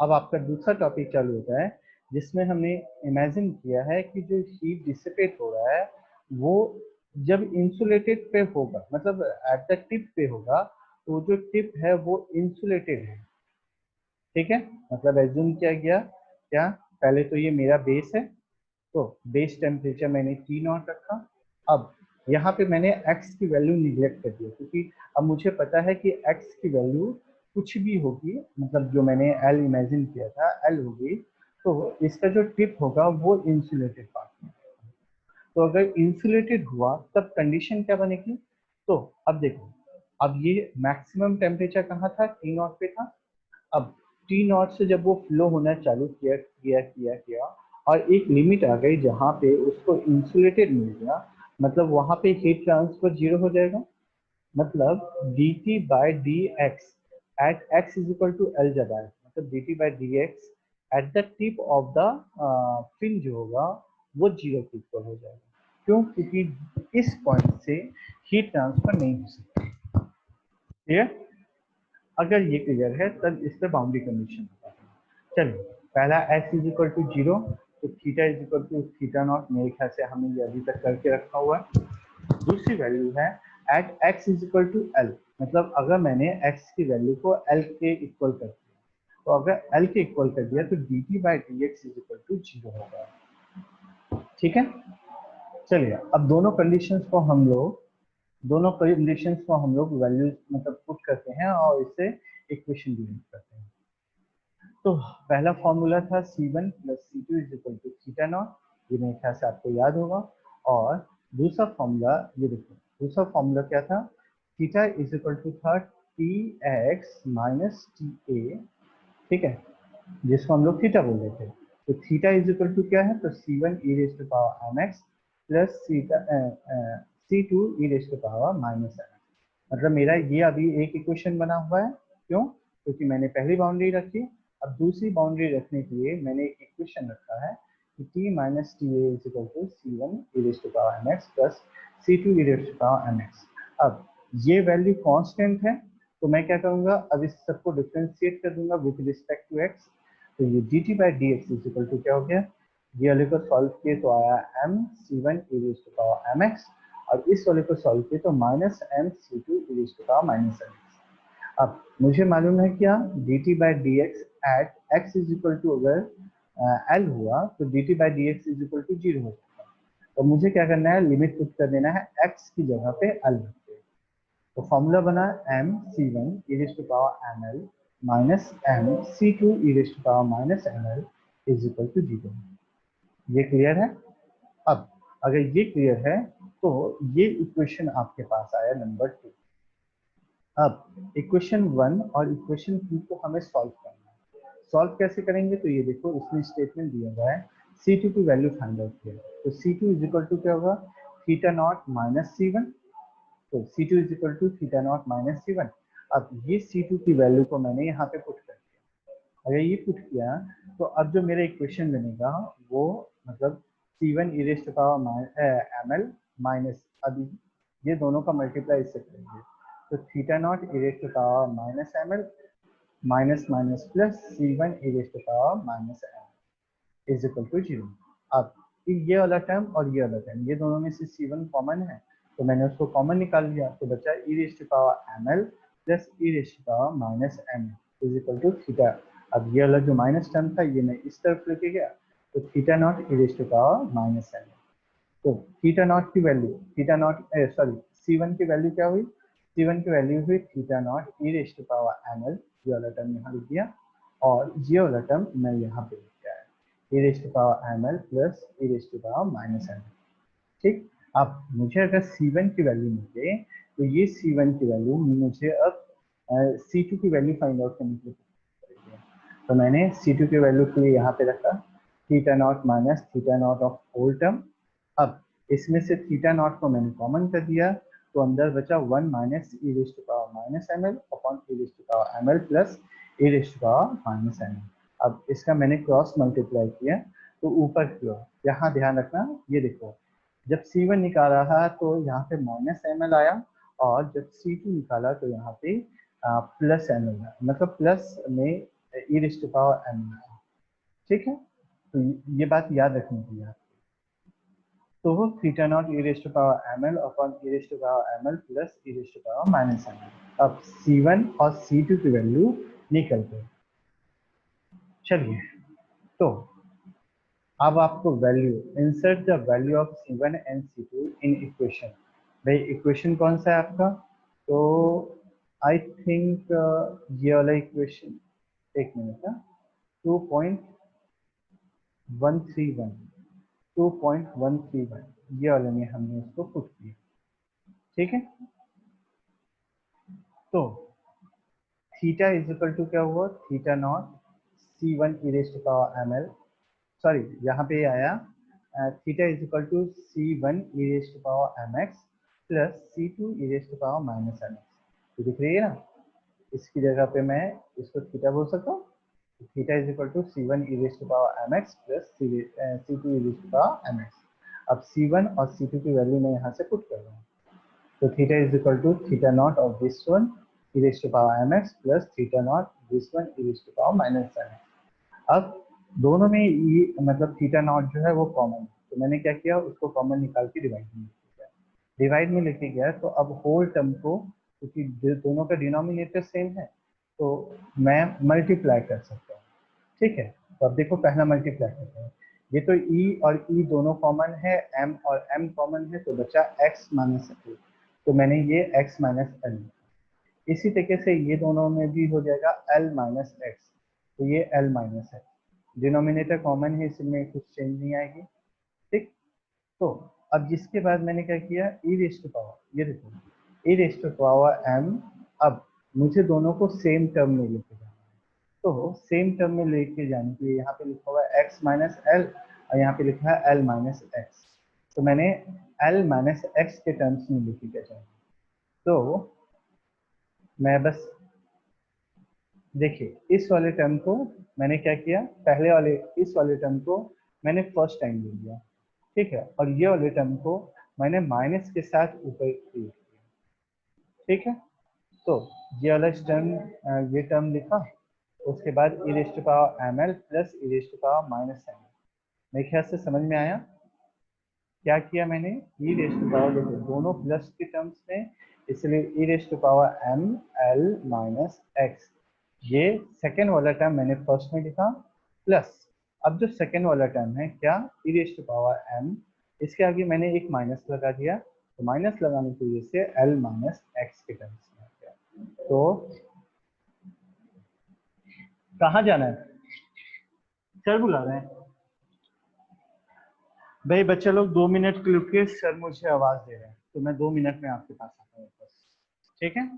अब आपका दूसरा टॉपिक चालू होता है जिसमें हमने इमेजिन किया है कि जो हीट डिसिपेट हो रहा है वो जब इंसुलेटेड पे होगा, मतलब एट द टिप पे होगा, तो जो टिप है वो इंसुलेटेड है। ठीक है, मतलब एज्यूम किया गया क्या, पहले तो ये मेरा बेस है, तो बेस टेम्परेचर मैंने टी नॉट रखा। अब यहाँ पे मैंने x की वैल्यू निगलेक्ट कर दिया, क्योंकि अब मुझे पता है कि x की वैल्यू कुछ भी होगी, मतलब जो मैंने L इमेजिन किया था L होगी, तो इसका जो टिप होगा वो इंसुलेटेड पार्ट में। तो अगर इंसुलेटेड हुआ तब कंडीशन क्या बनेगी, तो अब देखो, अब ये मैक्सिमम टेम्परेचर कहाँ था, टी नॉट पे था। अब टी नॉट से जब वो फ्लो होना चालू किया किया किया किया और एक लिमिट आ गई जहाँ पे उसको इंसुलेटेड मिल गया, मतलब वहां पे हीट ट्रांसफर जीरो हो जाएगा। मतलब d T by D x at x is equal to l जब आए, मतलब d T by D x at the tip of the fin जो होगा वो जीरो के इक्वल हो जाएगा। क्यों, क्योंकि इस पॉइंट से हीट ट्रांसफर नहीं हो सकती। ठीक है, अगर ये क्लियर है तब इस पर बाउंड्री कंडीशन होता है। चलिए, पहला x is equal to zero, तो theta is equal to theta naught, मेरे ख्याल से हमने ये अभी तक करके रखा हुआ है। दूसरी वैल्यू है at x is equal to l, मतलब अगर मैंने x की वैल्यू को l के इक्वल कर दिया, तो अगर l के इक्वल कर दिया तो d T by D x is equal to zero होगा। ठीक है, चलिए अब दोनों कंडीशंस को हम लोग वैल्यूज मतलब पुट करते हैं और इससे इक्वेशन डिराइव करते हैं। तो पहला फॉर्मूला था C1 plus C2 is equal to theta naught, ये मेरे ख्याल से आपको याद होगा। और दूसरा फॉर्मूला ये देखो, दूसरा फॉर्मूला क्या था, थीटा इज इक्वल टू था T x minus T A. ठीक है, जिसको हम लोग थीटा बोल रहे थे। तो थीटा इज इक्वल टू क्या है, तो C1 e raise to power m x plus C2 e raise to power minus m x. मतलब मेरा ये अभी एक इक्वेशन बना हुआ है। क्यों, क्योंकि मैंने पहली बाउंड्री रखी, अब दूसरी बाउंड्री रखने के लिए मैंने एक इक्वेशन रखा है कि t minus T a is equal to C1 e raise to power m x plus C2 e raise to power m x. अब ये वैल्यू कांस्टेंट है, तो मैं क्या करूंगा, अब इस सबको डिफ्रेंशिएट कर दूंगा विद रिस्पेक्ट टू एक्स। तो ये d T by D x is equal to क्या हो गया, ये वाले को सॉल्व किए तो आया m C1 e raise to power m x, और इस वाले को सॉल्व किए तो minus m C2 e raise to power minus m x. अब मुझे मालूम है क्या, d T by D x at x is equal to अगर एल हुआ तो d T by D x is equal to zero हो सकता है। तो मुझे क्या करना है, लिमिट पुट कर देना है एक्स की जगह पे एल रख के। तो फॉर्मूला बना m C1 e raise to power M l minus m C2 e raise to power minus m l is equal to zero. ये क्लियर है। अब अगर ये क्लियर है तो ये इक्वेशन आपके पास आया नंबर 2। अब इक्वेशन 1 और इक्वेशन 2 को हमें सॉल्व करना है। सॉल्व कैसे करेंगे, तो ये देखो इसमें स्टेटमेंट दिया हुआ है C2 की वैल्यू फाइंड आउट किया, तो C2 इज इक्वल टू क्या होगा, थीटा नॉट माइनस C1। तो C2 is equal to theta naught minus C1। अब ये C2 की वैल्यू को मैंने यहाँ पे पुट कर दिया। अगर ये पुट किया तो अब जो मेरा इक्वेशन बनेगा वो मतलब C1 e raise to power M l minus, अभी ये दोनों का मल्टीप्लाई इससे करेंगे, तो theta naught e raise to power minus m l minus minus plus C1 e raise to power minus M is equal to zero. अब ये वाला टर्म और ये वाला टर्म, ये दोनों में से C1 कॉमन है, तो मैंने उसको कॉमन निकाल लिया, तो बचा e raise to power M L plus e raise to power minus M is equal to theta. अब ये वाला जो माइनस टर्म था ये मैं इस तरफ लेके गया, तो theta naught e raise to power minus m. तो थीटा नॉट की value, theta naught sorry C1 की वैल्यू क्या हुई, C1 की वैल्यू हुई theta naught e raise to power M l, ये वाला टर्म यहाँ लिख दिया, और ये वाला टर्म मैं यहाँ पे लिख दिया है e raise to power M L plus e raise to power minus M. ठीक, अब मुझे अगर C1 की वैल्यू मिले तो ये C1 की वैल्यू मुझे अब C2 की वैल्यू फाइंड आउट करने के लिए, तो मैंने C2 की वैल्यू के लिए यहाँ पे रखा theta naught minus theta naught of whole term. अब इसमें से थीटा नॉट को मैंने कॉमन कर दिया, तो अंदर बचा 1 minus e raise to power minus m l upon e raise to power M L plus e raise to power minus m l. अब इसका मैंने क्रॉस मल्टीप्लाई किया तो ऊपर की ओर, यहाँ ध्यान रखना, ये देखो जब C1 निकाला था तो यहाँ पे माइनस एम एल आया, और जब C2 निकाला तो यहाँ पे प्लस एम एल, मतलब प्लस में e raise to power m. ठीक है, तो ये बात याद रखनी चाहिए आपको। तो वो theta naught e raise to power M l upon e raise to power M L plus e raise to power minus m l. अब C1 और C2 की वैल्यू निकल गई। चलिए, तो अब आपको value insert the value of C1 and C2 in equation. भाई इक्वेशन कौन सा है आपका? तो आई थिंक ये वाला इक्वेशन, एक मिनट ना, 2.131 ये वाले में हमने इसको पुट किया। ठीक है, तो थीटा इज इक्वल टू क्या हुआ? Theta naught C1 e raise to power M l, sorry यहाँ पे आया theta is equal to C1 e raise to power m x plus C2 e raise to power minus m x. तो दिख रही है ना, इसकी जगह पे मैं इसको थीटा बोल सकता हूँ। Theta is equal to C1 e raise to power m x plus C2 e raise to power m x. अब C1 और C2 की वैल्यू मैं यहाँ से पुट कर रहा हूँ। तो theta is equal to theta naught of this one e raise to power m x plus theta naught this one e raise to power minus m x. अब दोनों में ये मतलब थीटा नॉट जो है वो कॉमन है, तो मैंने क्या किया, उसको कॉमन निकाल के डिवाइड में लिख दिया। डिवाइड में लिखे गया तो अब होल टर्म को, क्योंकि दोनों का डिनोमिनेटर सेम है, तो मैं मल्टीप्लाई कर सकता हूँ। ठीक है, तो अब देखो पहला मल्टीप्लाई करते हैं। ये तो e और e दोनों कॉमन है, m और m कॉमन है, तो बचा x माइनस एल। तो मैंने ये x माइनस एल। इसी तरीके से ये दोनों में भी हो जाएगा l माइनस एक्स, तो ये l minus x. Denominator common है, इसमें कुछ चेंज नहीं आएगी। ठीक, तो अब जिसके बाद मैंने क्या किया, ई रेज़ टू पावर, ये देखो e raise to power m। अब मुझे दोनों को सेम टर्म में लेके जाना है, तो सेम टर्म में लेके जाने के लिए यहाँ पे लिखा हुआ है x माइनस एल और यहाँ पे लिखा है l माइनस एक्स। तो मैंने l माइनस एक्स के टर्म्स में लेके जाऊंगा। तो मैं बस देखिए इस वाले टर्म को मैंने क्या किया, पहले वाले इस वाले टर्म को मैंने फर्स्ट टाइम ले लिया। ठीक है, और ये वाले टर्म को मैंने माइनस के साथ ऊपर लिख दिया। ठीक है, तो ये वाला टर्म, ये टर्म लिखा, उसके बाद e raise to power M L plus e raise to power minus m l. मेरे ख्याल से समझ में आया क्या किया मैंने। ई रेज़ टू पावर, देखो दोनों प्लस के टर्म्स में, इसलिए e raise to power M l minus x, ये सेकेंड वाला टर्म मैंने फर्स्ट में लिखा, प्लस अब जो सेकेंड वाला टर्म है क्या, e raise to power m, इसके आगे मैंने एक माइनस लगा दिया, तो माइनस लगाने की वजह से एल माइनस एक्स के टर्म्स में आ गया। तो कहाँ जाना है? सर बुला रहे हैं भाई। बच्चे लोग 2 मिनट के रुकिए, सर मुझे आवाज दे रहे हैं, तो मैं 2 मिनट में आपके पास आता हूँ बस। ठीक है,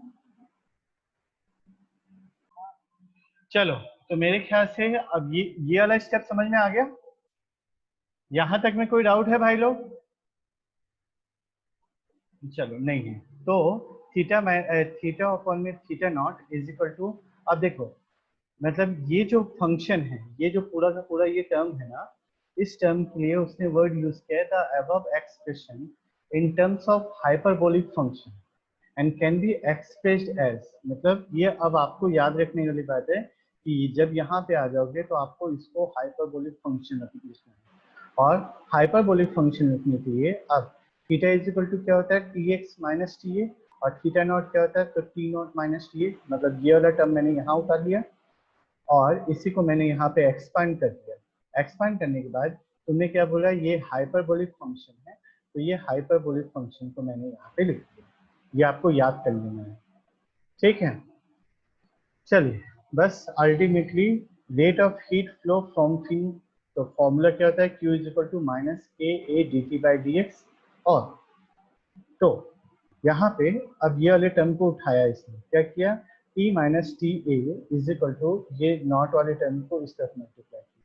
चलो, तो मेरे ख्याल से अब ये वाला स्टेप समझ में आ गया। यहां तक में कोई डाउट है भाई लोग? चलो नहीं है, तो थीटा अपॉन में theta naught is equal to, अब देखो मतलब ये जो फंक्शन है, ये जो पूरा का पूरा ये टर्म है ना, इस टर्म के लिए उसने वर्ड यूज किया है the above expression in terms of hyperbolic function and can be expressed as, मतलब ये अब आपको याद रखने वाली बात है कि जब यहाँ पे आ जाओगे तो आपको इसको हाइपरबोलिक फंक्शन लिखना है। और हाइपरबोलिक फंक्शन लिखने के लिए अब थीटा इज इक्वल टू क्या होता है, T x minus T A, और थीटा नॉट क्या होता है, तो T naught minus T A, मतलब ये वाला टर्म मैंने यहाँ उतार लिया और इसी को मैंने यहाँ पे एक्सपांड कर दिया। एक्सपांड करने के बाद तुमने क्या बोला, ये हाइपरबोलिक फंक्शन है, तो ये हाइपरबोलिक फंक्शन को मैंने यहाँ पे लिख दिया। ये आपको याद कर लेना है। ठीक है, चलिए, बस ultimately rate of heat flow from fin, तो फॉर्मूला क्या होता है, Q is equal to minus K A D T by D X. और तो यहाँ पे अब ये वाले टर्म को उठाया, इसने क्या किया, T minus T a is equal to, ये नॉट वाले टर्म को इस तरफ मल्टीप्लाई किया,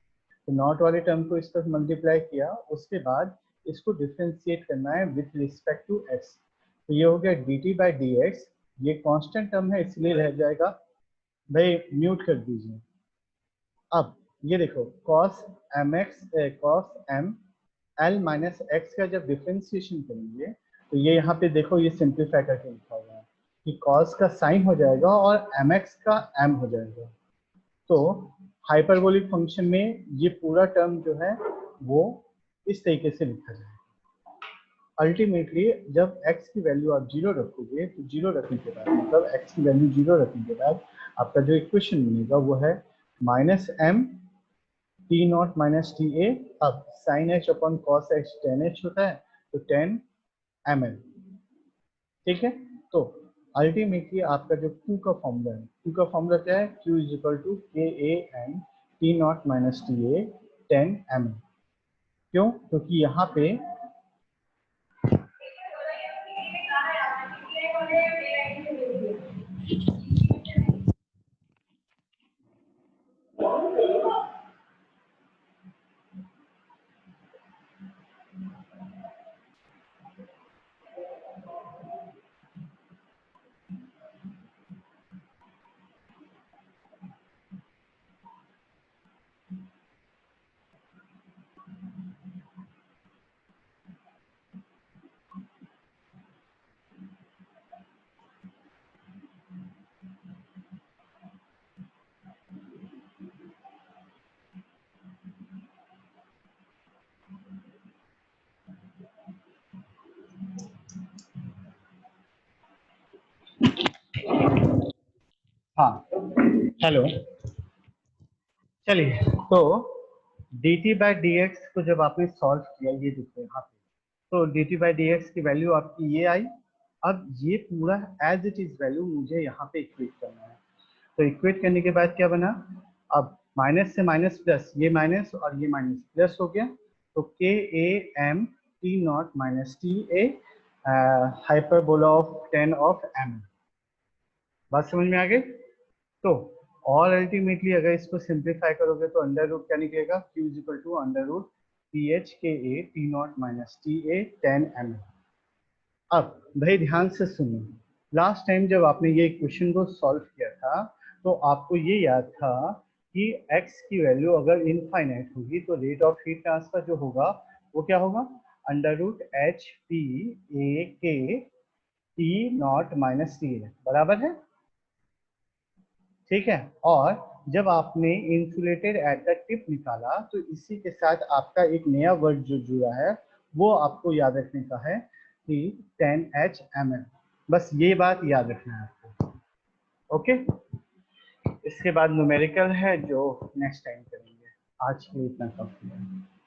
तो नॉट वाले टर्म को इस तरफ मल्टीप्लाई किया, उसके बाद इसको डिफ्रेंशिएट करना है विथ रिस्पेक्ट टू एक्स, तो ये हो गया D T by D x. ये कांस्टेंट टर्म है इसलिए रह जाएगा, भाई म्यूट कर दीजिए। अब ये देखो cos m x cos m l minus x का जब डिफ्रेंसिएशन करेंगे तो ये यहाँ पे देखो ये सिंप्लीफाई करके लिखा हुआ है कि cos का साइन हो जाएगा और mx का m हो जाएगा। तो हाइपरबोलिक फंक्शन में ये पूरा टर्म जो है वो इस तरीके से लिखा जाएगा। अल्टीमेटली जब x की वैल्यू आप 0 रखोगे तो 0 रखने के बाद मतलब x की वैल्यू 0 रखने के बाद आपका जो इक्वेशन बनेगा वो है -m t naught minus T A. अब sine h upon cos h tan h होता है तो 10 ml, ठीक है। तो अल्टीमेटली आपका जो Q का फॉर्मूला है, Q का फॉर्मूला क्या है, Q is equal to K A N T naught minus T A 10 ml। क्यों? क्योंकि यहाँ पे हाँ, हेलो, चलिए। तो dt बाई डी एक्स को जब आपने सॉल्व किया, ये देखो यहाँ पे, तो dt बाई डी एक्स की वैल्यू आपकी ये आई। अब ये पूरा एज इट इज वैल्यू मुझे यहाँ पे इक्वेट करना है। तो इक्वेट करने के बाद क्या बना, अब माइनस से माइनस प्लस, ये माइनस और ये माइनस प्लस हो गया, तो k a m t naught minus T a hyperbola of 10 of m. बात समझ में आ गई? तो और अल्टीमेटली अगर इसको सिंप्लीफाई करोगे तो अंडर रूट क्या निकलेगा, q is equal to under root P H K A T naught minus T A 10 M. अब भाई ध्यान से सुनो, लास्ट टाइम जब आपने ये इक्वेशन को सॉल्व किया था तो आपको ये याद था कि x की वैल्यू अगर इनफाइनाइट होगी तो रेट ऑफ हीट ट्रांसफर जो होगा वो क्या होगा, under root H P A K T naught minus T A, बराबर है, ठीक है। और जब आपने इंसुलेटेड एट द टिप निकाला तो इसी के साथ आपका एक नया वर्ड जो जुड़ा है वो आपको याद रखने का है कि 10HMl। बस ये बात याद रखना है आपको, ओके। इसके बाद न्यूमेरिकल है जो नेक्स्ट टाइम करेंगे, आज के लिए इतना काफी है।